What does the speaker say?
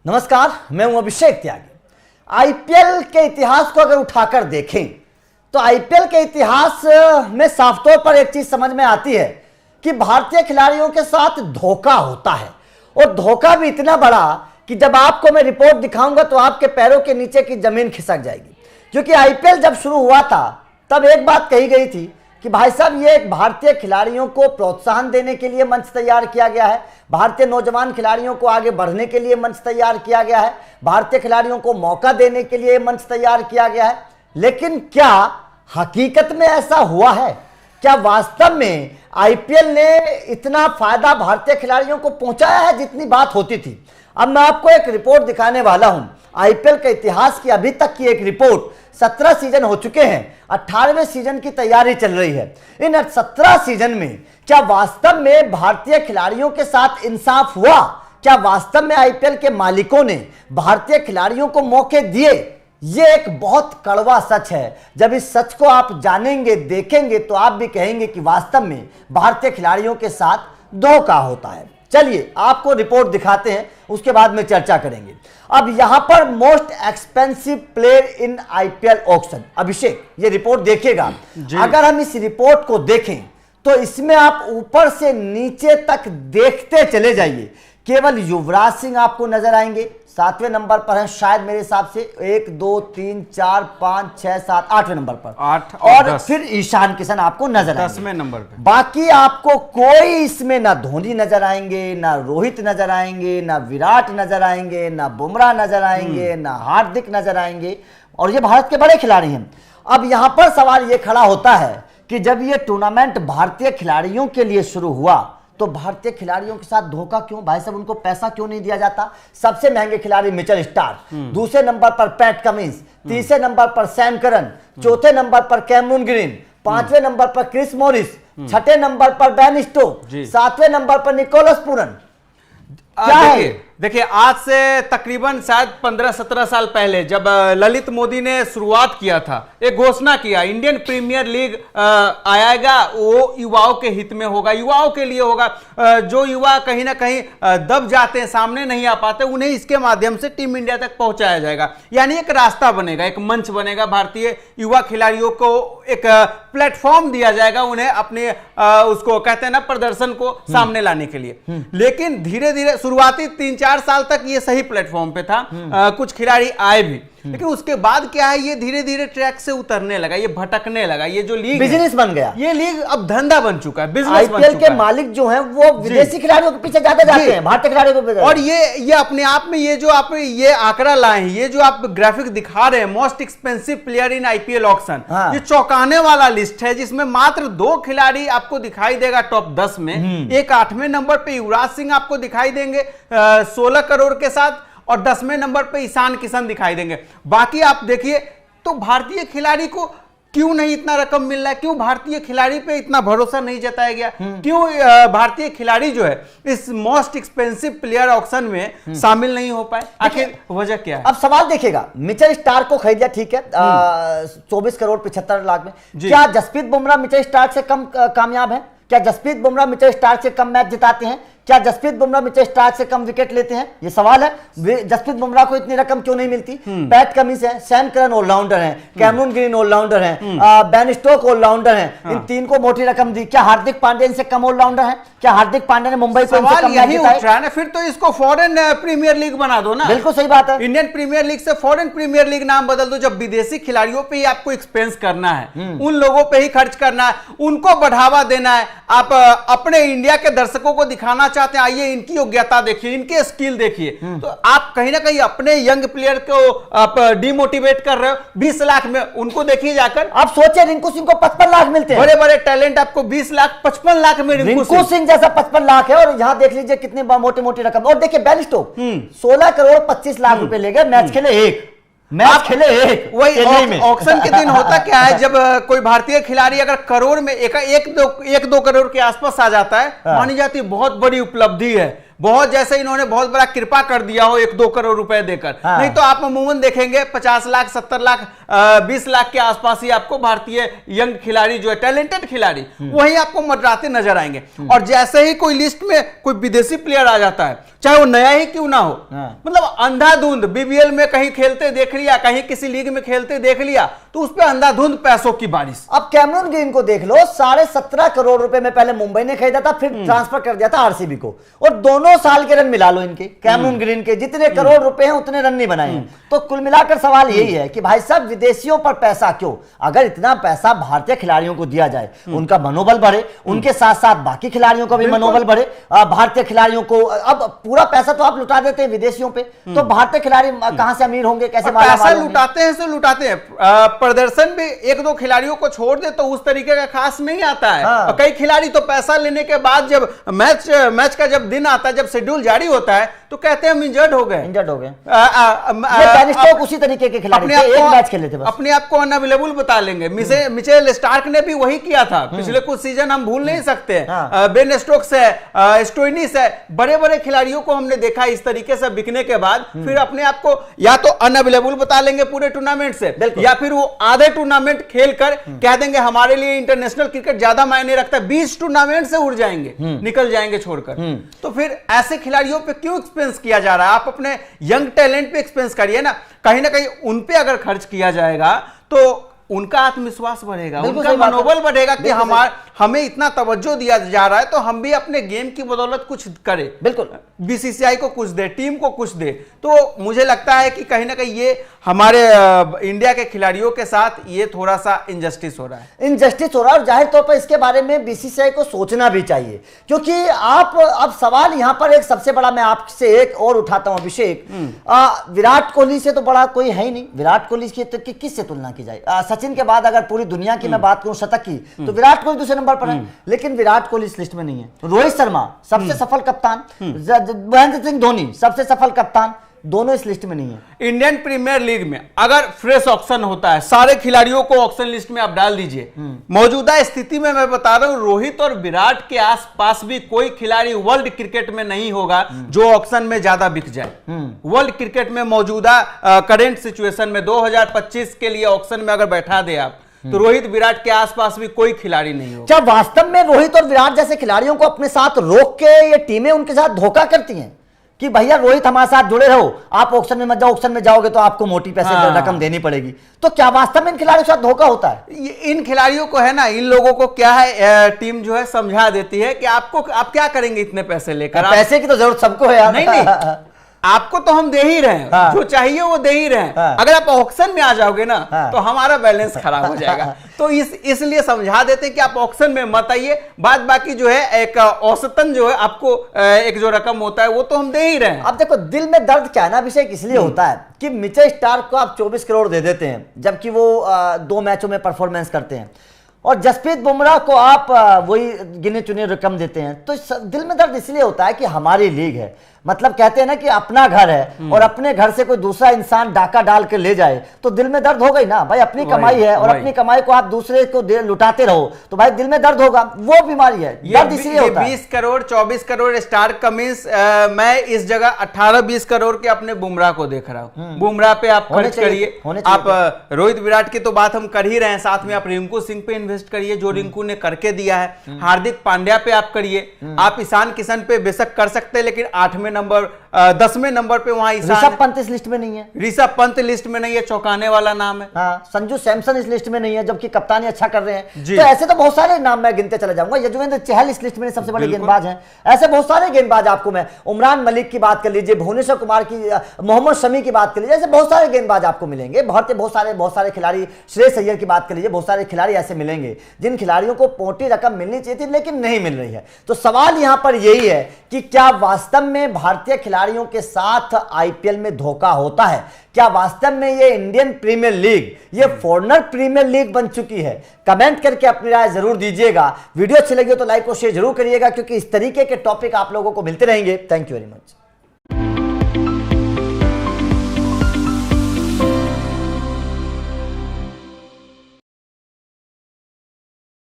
नमस्कार, मैं हूं अभिषेक त्यागी। आईपीएल के इतिहास को अगर उठाकर देखें तो आईपीएल के इतिहास में साफ तौर पर एक चीज समझ में आती है कि भारतीय खिलाड़ियों के साथ धोखा होता है, और धोखा भी इतना बड़ा कि जब आपको मैं रिपोर्ट दिखाऊंगा तो आपके पैरों के नीचे की जमीन खिसक जाएगी। क्योंकि आईपीएल जब शुरू हुआ था तब एक बात कही गई थी कि भाई साहब, ये एक भारतीय खिलाड़ियों को प्रोत्साहन देने के लिए मंच तैयार किया गया है, भारतीय नौजवान खिलाड़ियों को आगे बढ़ने के लिए मंच तैयार किया गया है, भारतीय खिलाड़ियों को मौका देने के लिए मंच तैयार किया गया है। लेकिन क्या हकीकत में ऐसा हुआ है? क्या वास्तव में आईपीएल ने इतना फायदा भारतीय खिलाड़ियों को पहुंचाया है जितनी बात होती थी? अब मैं आपको एक रिपोर्ट दिखाने वाला हूं, आईपीएल के इतिहास की अभी तक की एक रिपोर्ट। 17 सीजन हो चुके हैं, 18वें सीजन की तैयारी चल रही है। इन 17 सीजन में क्या वास्तव में भारतीय खिलाड़ियों के साथ इंसाफ हुआ? क्या वास्तव में आईपीएल के मालिकों ने भारतीय खिलाड़ियों को मौके दिए? ये एक बहुत कड़वा सच है। जब इस सच को आप जानेंगे, देखेंगे, तो आप भी कहेंगे कि वास्तव में भारतीय खिलाड़ियों के साथ धोखा होता है। चलिए आपको रिपोर्ट दिखाते हैं, उसके बाद में चर्चा करेंगे। अब यहां पर most expensive player in IPL auction, Abhishek ये रिपोर्ट देखिएगा। अगर हम इस रिपोर्ट को देखें तो इसमें आप ऊपर से नीचे तक देखते चले जाइए, केवल युवराज सिंह आपको नजर आएंगे, 7वें नंबर पर है शायद मेरे हिसाब से, 1 2 3 4 5 6 7 8वें नंबर पर, 8 और फिर ईशान किशन आपको नजर आएंगे 10वें नंबर पे। बाकी आपको कोई इसमें ना धोनी नजर आएंगे, ना रोहित नजर आएंगे, ना विराट नजर आएंगे, ना बुमराह नजर आएंगे, ना हार्दिक नजर आएंगे, और ये भारत के बड़े खिलाड़ी हैं। अब यहां पर सवाल ये खड़ा होता है कि जब ये टूर्नामेंट भारतीय खिलाड़ियों के लिए शुरू हुआ तो भारतीय खिलाड़ियों के साथ धोखा क्यों? भाई साहब, उनको पैसा क्यों नहीं दिया जाता? सबसे महंगे खिलाड़ी मिचेल स्टार्क, दूसरे नंबर पर पैट कमिंस, तीसरे नंबर पर सैम करन, चौथे नंबर पर कैमरून ग्रीन, 5वें नंबर पर क्रिस मॉरिस, 6ठे नंबर पर बेन स्टोक्स, 7वें नंबर पर निकोलस पूरन। देखिए आज से तकरीबन शायद 15-17 साल पहले जब ललित मोदी ने शुरुआत किया था, एक घोषणा किया इंडियन प्रीमियर लीग आएगा, वो युवाओं के हित में होगा, युवाओं के लिए होगा। जो युवा कहीं ना कहीं दब जाते हैं, सामने नहीं आ पाते, उन्हें इसके माध्यम से टीम इंडिया तक पहुंचाया जाएगा। यानी एक रास्ता बनेगा, एक मंच बनेगा, भारतीय युवा खिलाड़ियों को एक प्लेटफॉर्म दिया जाएगा, उन्हें अपने उसको कहते हैं ना, प्रदर्शन को सामने लाने के लिए। लेकिन धीरे धीरे शुरुआती 3-4 साल तक ये सही प्लेटफॉर्म पे था, कुछ खिलाड़ी आए भी, लेकिन उसके बाद क्या है, ये धीरे धीरे ट्रैक से उतरने लगा, ये भटकने लगा। ये जो लीग बिजनेस बन गया, ये लीग अब धंधा बन चुका है, बिजनेस बन चुका है। आईपीएल के मालिक जो हैं वो विदेशी खिलाड़ियों के पीछे ज्यादा जाते हैं, भारतीय खिलाड़ियों को। और ये अपने आप में ये जो आप ये आंकड़ा लाए हैं, ये जो आप ग्राफिक दिखा रहे हैं, most expensive player in IPL auction, ये चौंकाने वाला लिस्ट है, जिसमें मात्र 2 खिलाड़ी आपको दिखाई देगा टॉप 10 में। एक 8वें नंबर पे युवराज सिंह आपको दिखाई देंगे 16 करोड़ के साथ, और 10वें नंबर पे ईशान किशन दिखाई देंगे। बाकी आप देखिए तो भारतीय खिलाड़ी को क्यों नहीं इतना रकम मिल रहा है? क्यों भारतीय खिलाड़ी पे इतना भरोसा नहीं जताया गया? क्यों भारतीय खिलाड़ी जो है इस मोस्ट एक्सपेंसिव प्लेयर ऑक्शन में शामिल नहीं हो पाए? आखिर वजह क्या है? अब सवाल देखिएगा, मिचेल स्टार्क को खरीदा, ठीक है, 24 करोड़ 75 लाख में। क्या जसप्रीत बुमराह मिचेल स्टार्क से कम कामयाब है? क्या जसप्रीत बुमराह मिचेल स्टार्क से कम मैच जिताते हैं? क्या जसप्रीत बुमराह मिचेल स्टार्क से कम विकेट लेते हैं? ये सवाल है। जसप्रीत बुमराह को इतनी रकम क्यों नहीं मिलती? पैट कमिंस है, सैम करन ऑलराउंडर हैं, कैमरून ग्रीन ऑलराउंडर हैं, बेन स्टोक्स ऑलराउंडर हैं, इन 3 को मोटी रकम दी। क्या हार्दिक पांड्या से कम ऑलराउंडर हैं? क्या हार्दिक पांड्या ने मुंबई को इनसे कम यही उठ रहा है ना? फिर तो इसको फॉरेन प्रीमियर लीग बना दो ना। बिल्कुल सही बात है, इंडियन प्रीमियर लीग से फॉरेन प्रीमियर लीग नाम बदल दो। जब विदेशी खिलाड़ियों पे ही आपको एक्सपेंस करना है, उन लोगों पे ही खर्च करना है, उनको बढ़ावा देना है, आप अपने इंडिया के दर्शकों को दिखाना चाहते हैं, आइए इनकी योग्यता देखिए, इनके स्किल देखिए, तो आप कहीं ना कहीं अपने यंग प्लेयर को आप डिमोटिवेट कर रहे हो। 20 लाख में उनको देखिए जाकर। आप सोचे रिंकू सिंह को 55 लाख मिलते हैं, बड़े बड़े टैलेंट आपको 20 लाख 55 लाख में रिंकू सिंह जैसा 55 लाख है, और यहां देख लीजिए कितनी मोटी मोटी रकम। और देखिए बेन स्टोक्स 16 करोड़ 25 लाख रुपए ले गए, मैच खेले एक, मैच खेले एक। वही ऑक्शन के दिन होता क्या है, जब कोई भारतीय खिलाड़ी अगर करोड़ में 1-2 करोड़ के आसपास आ जाता है, मानी जाती है बहुत बड़ी उपलब्धि है, बहुत जैसे इन्होंने बहुत बड़ा कृपा कर दिया हो 1-2 करोड़ रुपए देकर। नहीं तो आप अमूमन देखेंगे 50 लाख 70 लाख 20 लाख के आसपास ही आपको भारतीय यंग खिलाड़ी जो है, टैलेंटेड खिलाड़ी, वही आपको मंडराते नजर आएंगे। और जैसे ही कोई लिस्ट में कोई विदेशी प्लेयर आ जाता है, चाहे वो नया ही क्यों ना हो, मतलब अंधाधुंध बीबीएल में कहीं खेलते देख लिया, कहीं किसी लीग में खेलते देख लिया, तो उस पर अंधाधुंध पैसों की बारिश। अब कैमरून ग्रीन को देख लो, 17.5 करोड़ रुपए में पहले मुंबई ने खरीदा था, फिर ट्रांसफर कर दिया था आरसीबी को, और दोनों साल के रन मिला लो इनके, कैमरून ग्रीन के जितने करोड़ रुपए हैं उतने रन नहीं बनाए हैं। तो कुल मिलाकर सवाल यही है कि भाई साहब विदेशियों पर पैसा क्यों? अगर इतना पैसा भारतीय खिलाड़ियों को दिया जाए, उनका मनोबल बढ़े, उनके साथ साथ बाकी खिलाड़ियों का भी मनोबल बढ़े। भारतीय खिलाड़ियों को अब पूरा पैसा तो आप लुटा देते हैं विदेशियों पे, तो भारतीय खिलाड़ी कहां से अमीर होंगे, कैसे पैसा लुटाते हैं से लुटाते हैं। प्रदर्शन भी 1-2 खिलाड़ियों को छोड़ दे तो उस तरीके का खास नहीं आता है। और कई खिलाड़ी तो पैसा लेने के बाद जब मैच का जब दिन आता है, जब शेड्यूल जारी होता है, तो कहते हैं हम इंजर्ड हो गए। उसी तरीके के खिलाड़ी थे, एक मैच खेले थे बस। अपने आप को अनअवेलेबल बता लेंगे। मिचेल स्टार्क ने भी वही किया था पिछले कुछ सीजन, हम भूल नहीं सकते। बेन स्टोक्स है, स्टोइनिस है, बड़े बड़े खिलाड़ियों को हमने देखा इस तरीके से बिकने के बाद फिर अपने आप को या तो अनअवेलेबल बता लेंगे पूरे टूर्नामेंट से, या फिर वो आधे टूर्नामेंट खेलकर कह देंगे हमारे लिए इंटरनेशनल क्रिकेट ज्यादा मायने रखता है, 20 टूर्नामेंट से उड़ जाएंगे, निकल जाएंगे छोड़कर। तो फिर ऐसे खिलाड़ियों पे क्यों एक्सपेंस किया जा रहा है? आप अपने यंग टैलेंट पे एक्सपेंस करिए ना कहीं उन पे अगर खर्च किया जाएगा तो उनका आत्मविश्वास बढ़ेगा, उनका मनोबल बढ़ेगा कि हमें इतना तवज्जो दिया जा रहा है तो हम भी अपने गेम की बदौलत कुछ करें। बिल्कुल, बीसीसीआई को कुछ दे, टीम को कुछ दे। तो मुझे लगता है कि कहीं ना कहीं ये हमारे इंडिया के खिलाड़ियों के साथ ये थोड़ा सा इनजस्टिस हो रहा है। इनजस्टिस हो रहा है और जाहिर तौर पर इसके बारे में बीसीसीआई को सोचना भी चाहिए, क्योंकि आप अब सवाल यहां पर एक सबसे बड़ा मैं आपसे एक और उठाता हूं अभिषेक, विराट कोहली से तो बड़ा कोई है ही नहीं। विराट कोहली की किससे तुलना की जाए? सचिन के बाद अगर पूरी दुनिया की मैं बात करूं शतक की, तो विराट कोहली दूसरे नंबर पर है, लेकिन विराट कोहली इस लिस्ट में नहीं है। रोहित शर्मा सबसे सफल कप्तान, महेंद्र सिंह धोनी सबसे सफल कप्तान, दोनों इस लिस्ट में नहीं है। इंडियन प्रीमियर लीग में अगर फ्रेश ऑक्शन होता है, सारे खिलाड़ियों को ऑक्शन लिस्ट में आप डाल दीजिए, मौजूदा स्थिति में मैं बता रहा हूं रोहित और विराट के आसपास भी कोई खिलाड़ी वर्ल्ड क्रिकेट में नहीं होगा जो ऑक्शन में ज्यादा बिक जाए। वर्ल्ड क्रिकेट में मौजूदा करेंट सिचुएशन में 2025 के लिए ऑक्शन में अगर बैठा दे आप, तो रोहित विराट के आसपास भी कोई खिलाड़ी नहीं होगा। क्या वास्तव में रोहित और विराट जैसे खिलाड़ियों को अपने साथ रोक के ये टीमें उनके साथ धोखा करती हैं कि भैया रोहित हमारे साथ जुड़े रहो, आप ऑक्शन में मत जाओ, ऑक्शन में जाओगे तो आपको मोटी पैसे रकम देनी पड़ेगी? तो क्या वास्तव में इन खिलाड़ियों के साथ धोखा होता है? इन खिलाड़ियों को है ना, इन लोगों को क्या है, टीम जो है समझा देती है कि आप क्या करेंगे इतने पैसे लेकर। पैसे की तो जरूरत सबको है यार। नहीं आपको तो हम दे ही रहे हैं, जो चाहिए वो दे ही रहे हैं। अगर आप ऑक्शन में आ जाओगे ना तो हमारा बैलेंस खराब हो जाएगा। तो इसलिए समझा देते हैं कि आप ऑक्शन में मत आइए, बाद बाकी जो है एक औसतन जो है आपको एक जो रकम होता है वो तो हम दे ही रहे हैं। अब देखो दिल में दर्द क्या है ना अभिषेक, इसलिए होता है कि मिचेल स्टार्क को आप 24 करोड़ दे देते हैं जबकि वो 2 मैचों में परफॉर्मेंस करते हैं, और जसप्रीत बुमराह को आप वही गिने चुने रकम देते हैं। तो दिल में दर्द इसलिए होता है कि हमारी लीग है, मतलब कहते हैं ना कि अपना घर है और अपने घर से कोई दूसरा इंसान डाका डाल के ले जाए तो दिल में दर्द होगा ही ना भाई। अपनी कमाई है और अपनी कमाई को आप दूसरे को लुटाते रहो तो भाई दिल में दर्द होगा, वो बीमारी है, दर्द इसलिए होता है। 20 करोड़ 24 करोड़ स्टार कमीज, मैं इस जगह 18-20 करोड़ के अपने बुमराह को देख रहा हूँ। बुमराह पे आप खर्च करिए। आप रोहित विराट की तो बात हम कर ही रहे हैं, साथ में आप रिंकू सिंह पे इन्वेस्ट करिए जो रिंकू ने करके दिया है। हार्दिक पांड्या पे आप करिए, आप ईशान किशन पे बेशक कर सकते हैं, लेकिन 8वें नंबर 10वें नंबर पे वहां ऋषभ पंत इस लिस्ट में नहीं है। ऋषभ पंत लिस्ट में नहीं है, चौंकाने वाला नाम है। संजू सैमसन इस लिस्ट में नहीं है जबकि कप्तानी अच्छा कर रहे हैं। तो ऐसे तो बहुत सारे नाम मैं गिनते चले जाऊंगा। यजुवेंद्र चहल इस लिस्ट में सबसे बड़े गेंदबाज हैं। ऐसे बहुत सारे गेंदबाज आपको मैं उमरान मलिक की बात कर लीजिए, भुवनेश्वर कुमार की, मोहम्मद शमी की बात कर लीजिए, ऐसे बहुत सारे गेंदबाज आपको मिलेंगे। बहुत सारे खिलाड़ी, श्रेयस अय्यर की बात कर लीजिए, बहुत सारे खिलाड़ी ऐसे मिलेंगे जिन खिलाड़ियों को मोटी रकम मिलनी चाहिए थी लेकिन नहीं मिल रही है। तो सवाल यहां पर यही है कि क्या वास्तव में भारतीय खिलाड़ियों के साथ आईपीएल में धोखा होता है? क्या वास्तव में ये इंडियन प्रीमियर लीग ये फॉरेनर प्रीमियर लीग बन चुकी है? कमेंट करके अपनी राय जरूर दीजिएगा। वीडियो अच्छी लगी हो तो लाइक और शेयर जरूर करिएगा, क्योंकि इस तरीके के टॉपिक आप लोगों को मिलते रहेंगे। Thank you very much.